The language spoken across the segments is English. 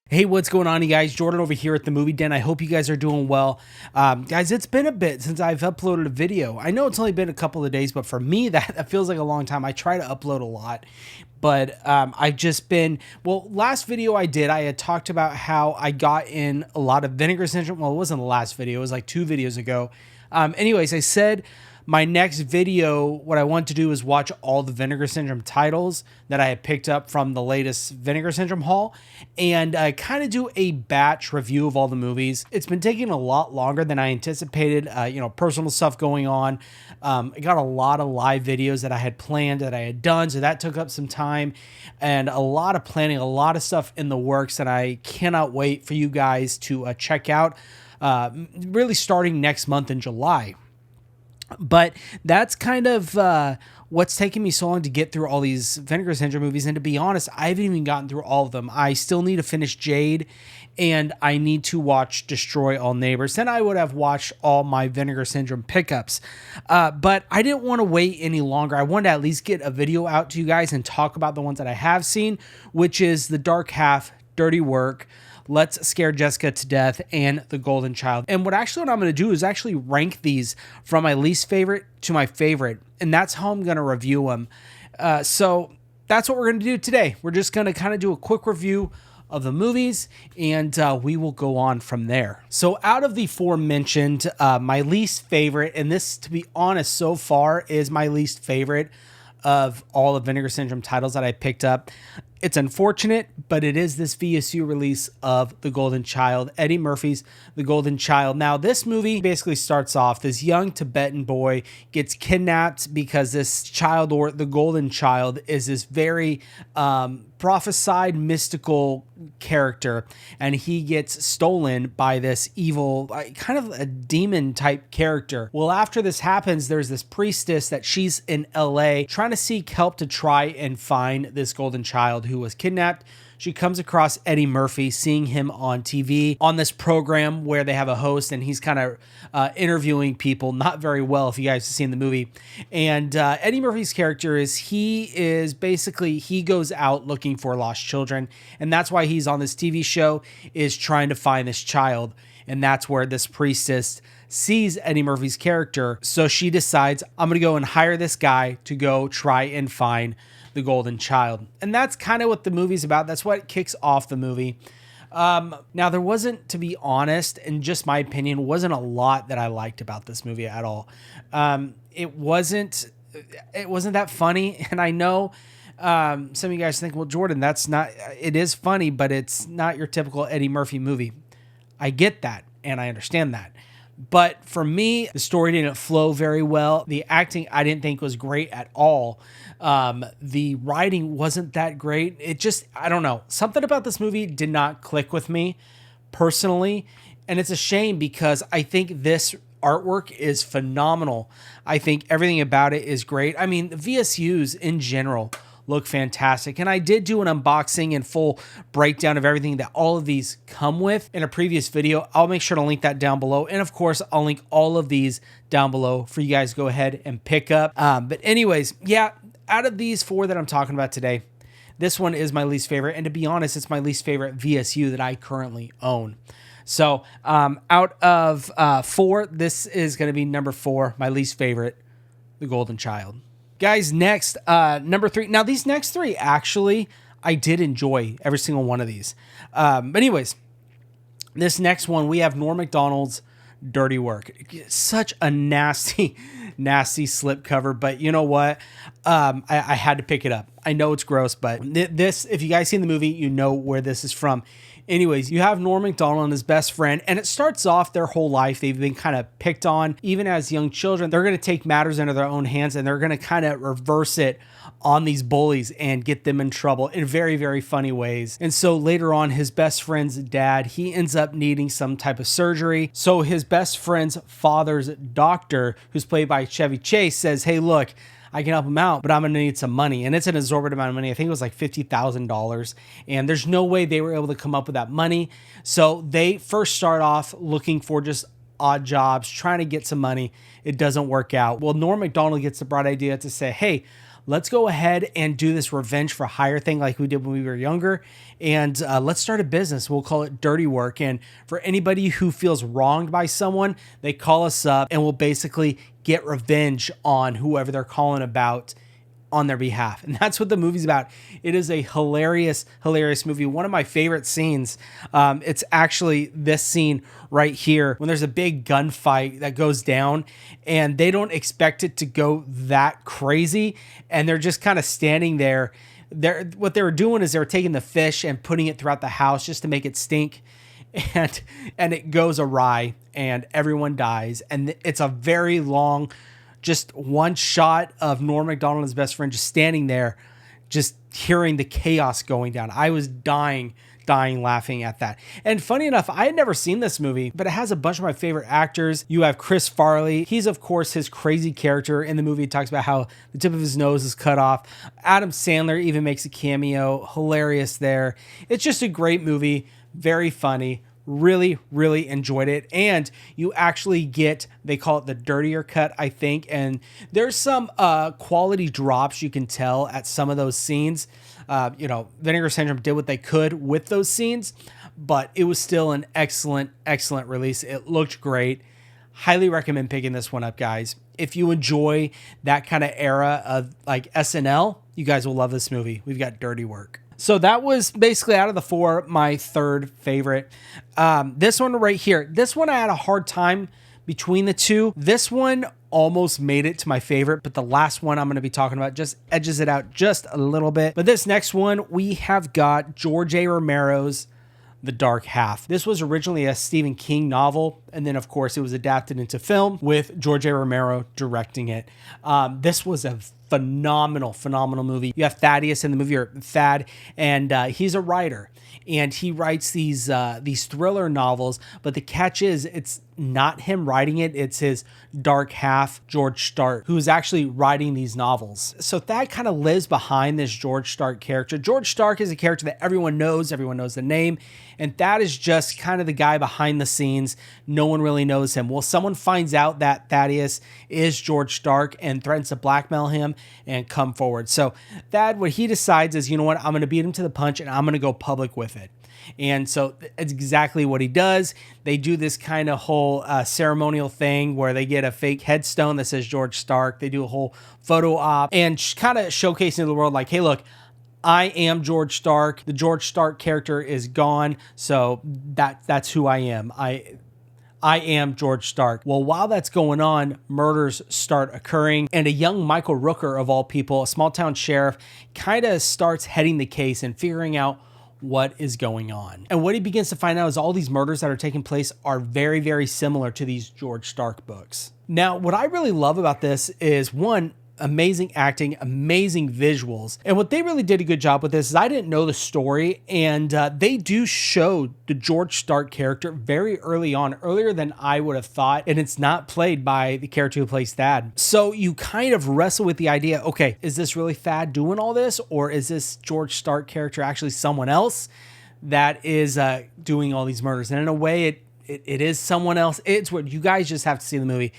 Hey, what's going on, you guys? Jordan over here at the Movie Den. I hope you guys are doing well. Guys, it's been a bit since I've uploaded a video. I know it's only been a couple of days, but for me, that feels like a long time. I try to upload a lot, but I've just been, last video I had talked about how I got in a lot of Vinegar Syndrome. Well, it wasn't the last video. It was like 2 videos ago. Anyways, I said my next video, what I want to do is watch all the Vinegar Syndrome titles that I had picked up from the latest Vinegar Syndrome haul and kind of do a batch review of all the movies. It's been taking a lot longer than I anticipated, personal stuff going on. I got a lot of live videos that I had planned that I had done, so that took up some time and a lot of planning, a lot of stuff in the works that I cannot wait for you guys to check out, really starting next month in July. But that's kind of what's taking me so long to get through all these Vinegar Syndrome movies. And to be honest, I haven't even gotten through all of them. I still need to finish Jade, and I need to watch Destroy All Neighbors. Then I would have watched all my Vinegar Syndrome pickups. But I didn't want to wait any longer. I wanted to at least get a video out to you guys and talk about the ones that I have seen, which is The Dark Half, Dirty Work, Let's Scare Jessica to Death, and The Golden Child. And what I'm going to do is actually rank these from my least favorite to my favorite, and that's how I'm going to review them. So that's what we're going to do today. We're just going to kind of do a quick review of the movies, and we will go on from there. So out of the 4 mentioned, my least favorite, and this, to be honest, so far is my least favorite of all the Vinegar Syndrome titles that I picked up. It's unfortunate, but it is this VSU release of The Golden Child, Eddie Murphy's The Golden Child. Now, this movie basically starts off, this young Tibetan boy gets kidnapped because this child, or the Golden Child, is this very prophesied mystical character, and he gets stolen by this evil, kind of a demon type character. Well, after this happens, there's this priestess that she's in LA trying to seek help to try and find this Golden Child who was kidnapped. She comes across Eddie Murphy, seeing him on TV on this program where they have a host and he's kind of interviewing people, not very well if you guys have seen the movie. And Eddie Murphy's character he goes out looking for lost children. And that's why he's on this TV show, is trying to find this child. And that's where this priestess sees Eddie Murphy's character. So she decides, I'm going to go and hire this guy to go try and find the Golden Child. And that's kind of what the movie's about. That's what kicks off the movie. Now, there wasn't, to be honest, in just my opinion, wasn't a lot that I liked about this movie at all. It wasn't that funny. And I know some of you guys think, well, Jordan, it is funny, but it's not your typical Eddie Murphy movie. I get that, and I understand that. But for me, the story didn't flow very well. The acting, I didn't think was great at all. The writing wasn't that great. It just, I don't know. Something about this movie did not click with me personally. And it's a shame because I think this artwork is phenomenal. I think everything about it is great. I mean, the VSUs in general look fantastic. And I did do an unboxing and full breakdown of everything that all of these come with in a previous video. I'll make sure to link that down below. And of course, I'll link all of these down below for you guys to go ahead and pick up. But anyways, yeah, out of these 4 that I'm talking about today, this one is my least favorite. And to be honest, it's my least favorite VSU that I currently own. So out of 4, this is going to be number 4, my least favorite, The Golden Child. Guys, next, number 3. Now, these next 3, actually, I did enjoy every single one of these. But anyways, this next one, we have Norm Macdonald's Dirty Work. Such a nasty, nasty slipcover, but you know what? I had to pick it up. I know it's gross, but this, if you guys seen the movie, you know where this is from. Anyways, you have Norm Macdonald and his best friend, and it starts off their whole life. They've been kind of picked on, even as young children. They're going to take matters into their own hands, and they're going to kind of reverse it on these bullies and get them in trouble in very, very funny ways. And so later on, his best friend's dad, he ends up needing some type of surgery. So his best friend's father's doctor, who's played by Chevy Chase, says, hey, look, I can help him out, but I'm going to need some money. And it's an exorbitant amount of money. I think it was like $50,000. And there's no way they were able to come up with that money. So they first start off looking for just odd jobs, trying to get some money. It doesn't work out. Well, Norm Macdonald gets the bright idea to say, hey, let's go ahead and do this revenge for hire thing like we did when we were younger. And let's start a business. We'll call it Dirty Work. And for anybody who feels wronged by someone, they call us up and we'll basically get revenge on whoever they're calling about on their behalf. And that's what the movie's about. It is a hilarious, hilarious movie. One of my favorite scenes, it's actually this scene right here when there's a big gunfight that goes down and they don't expect it to go that crazy. And they're just kind of standing there. What they were doing is they were taking the fish and putting it throughout the house just to make it stink. And it goes awry and everyone dies. And it's a very long, just one shot of Norm Macdonald and his best friend just standing there, just hearing the chaos going down. I was dying laughing at that. And funny enough, I had never seen this movie, but it has a bunch of my favorite actors. You have Chris Farley. He's, of course, his crazy character in the movie. He talks about how the tip of his nose is cut off. Adam Sandler even makes a cameo. Hilarious there. It's just a great movie. Very funny. Really, really enjoyed it. And you actually get, they call it the dirtier cut, I think. And there's some quality drops you can tell at some of those scenes. Vinegar Syndrome did what they could with those scenes, but it was still an excellent, excellent release. It looked great. Highly recommend picking this one up, guys. If you enjoy that kind of era of like SNL, you guys will love this movie. We've got Dirty Work. So that was basically out of the four, my third favorite. This one right here, this one I had a hard time between the two. This one almost made it to my favorite, but the last one I'm going to be talking about just edges it out just a little bit. But this next one, we have got George A. Romero's The Dark Half. This was originally a Stephen King novel, and then of course it was adapted into film with George A. Romero directing it. This was a phenomenal movie. You have Thaddeus in the movie, or Thad, and he's a writer, and he writes these thriller novels. But the catch is, it's not him writing it; it's his dark half, George Stark, who's actually writing these novels. So Thad kind of lives behind this George Stark character. George Stark is a character that everyone knows the name, and Thad is just kind of the guy behind the scenes. No one really knows him. Well, someone finds out that Thaddeus is George Stark and threatens to blackmail him and come forward. So Thad, what he decides is, you know what, I'm going to beat him to the punch and I'm going to go public with it. And so it's exactly what he does. They do this kind of whole ceremonial thing where they get a fake headstone that says George Stark. They do a whole photo op and kind of showcasing to the world like, hey, look, I am George Stark. The George Stark character is gone. So that's who I am. I am George Stark. Well, while that's going on, murders start occurring, and a young Michael Rooker, of all people, a small town sheriff, kind of starts heading the case and figuring out what is going on. And what he begins to find out is all these murders that are taking place are very, very similar to these George Stark books. Now, what I really love about this is, one, amazing acting, amazing visuals. And what they really did a good job with this is, I didn't know the story, and they do show the George Stark character very early on, earlier than I would have thought, and it's not played by the character who plays Thad. So you kind of wrestle with the idea, okay, is this really Thad doing all this, or is this George Stark character actually someone else that is doing all these murders? And in a way, it is someone else. It's what you guys just have to see the movie.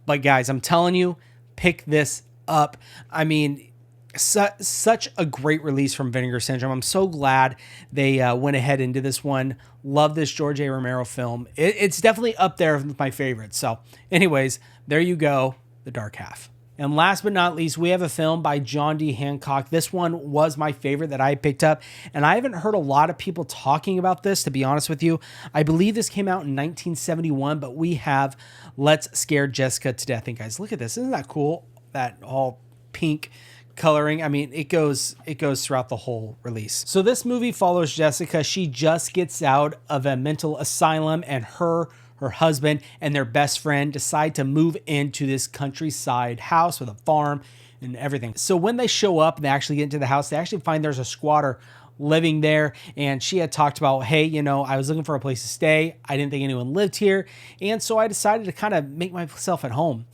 But guys, I'm telling you, pick this up. I mean, such a great release from Vinegar Syndrome. I'm so glad they went ahead and did this one. Love this George A. Romero film. It's definitely up there with my favorites. So anyways, there you go, The Dark Half. And last but not least, we have a film by John D. Hancock. This one was my favorite that I picked up, and I haven't heard a lot of people talking about this, to be honest with you. I believe this came out in 1971, but we have Let's Scare Jessica to Death. And guys, look at this. Isn't that cool? That all pink coloring. I mean, it goes throughout the whole release. So this movie follows Jessica. She just gets out of a mental asylum, and her husband and their best friend decide to move into this countryside house with a farm and everything. So when they show up and they actually get into the house, they actually find there's a squatter living there. And she had talked about, hey, you know, I was looking for a place to stay. I didn't think anyone lived here. And so I decided to kind of make myself at home.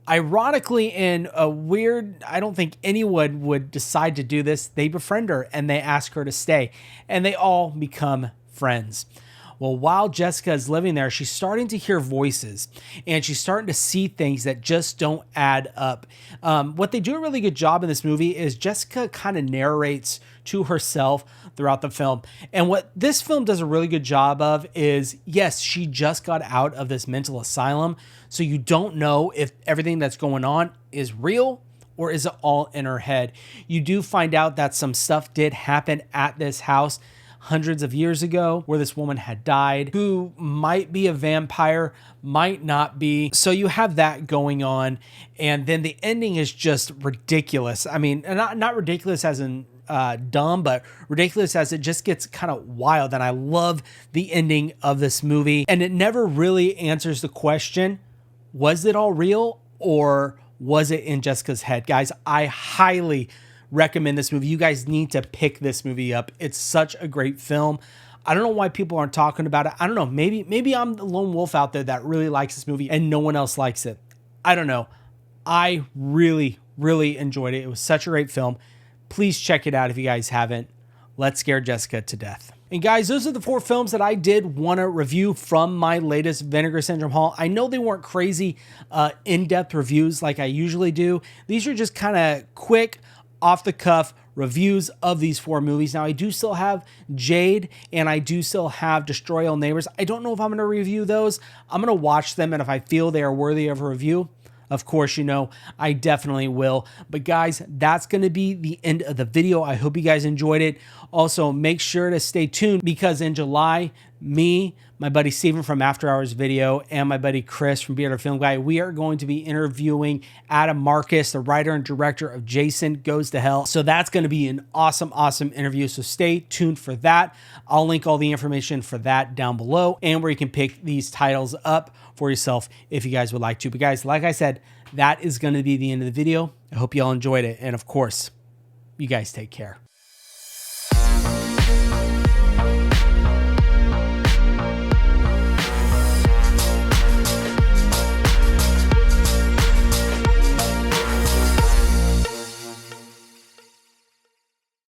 Ironically, in a weird, I don't think anyone would decide to do this, they befriend her and they ask her to stay. And they all become friends. Well, while Jessica is living there, she's starting to hear voices and she's starting to see things that just don't add up. What they do a really good job in this movie is Jessica kind of narrates to herself throughout the film. And what this film does a really good job of is, yes, she just got out of this mental asylum. So you don't know if everything that's going on is real or is it all in her head. You do find out that some stuff did happen at this house hundreds of years ago where this woman had died, who might be a vampire, might not be. So you have that going on. And then the ending is just ridiculous. I mean, not ridiculous as in dumb, but ridiculous as it just gets kind of wild. And I love the ending of this movie. And it never really answers the question, was it all real or was it in Jessica's head? Guys, I highly recommend this movie. You guys need to pick this movie up. It's such a great film. I don't know why people aren't talking about it. I don't know. Maybe I'm the lone wolf out there that really likes this movie and no one else likes it. I don't know. I really, really enjoyed it. It was such a great film. Please check it out if you guys haven't. Let's scare Jessica to death. And guys, those are the 4 films that I did want to review from my latest Vinegar Syndrome haul. I know they weren't crazy in-depth reviews like I usually do. These are just kind of quick, off-the-cuff reviews of these 4 movies. Now, I do still have Jade and I do still have Destroy All Neighbors. I don't know if I'm going to review those. I'm going to watch them, and if I feel they are worthy of a review, of course, you know, I definitely will. But guys, that's going to be the end of the video. I hope you guys enjoyed it. Also, make sure to stay tuned because in July, me, my buddy Steven from After Hours Video, and my buddy Chris from Bearded Film Guy, we are going to be interviewing Adam Marcus, the writer and director of Jason Goes to Hell. So that's going to be an awesome, awesome interview. So stay tuned for that. I'll link all the information for that down below and where you can pick these titles up for yourself if you guys would like to. But guys, like I said, that is going to be the end of the video. I hope you all enjoyed it. And of course, you guys take care.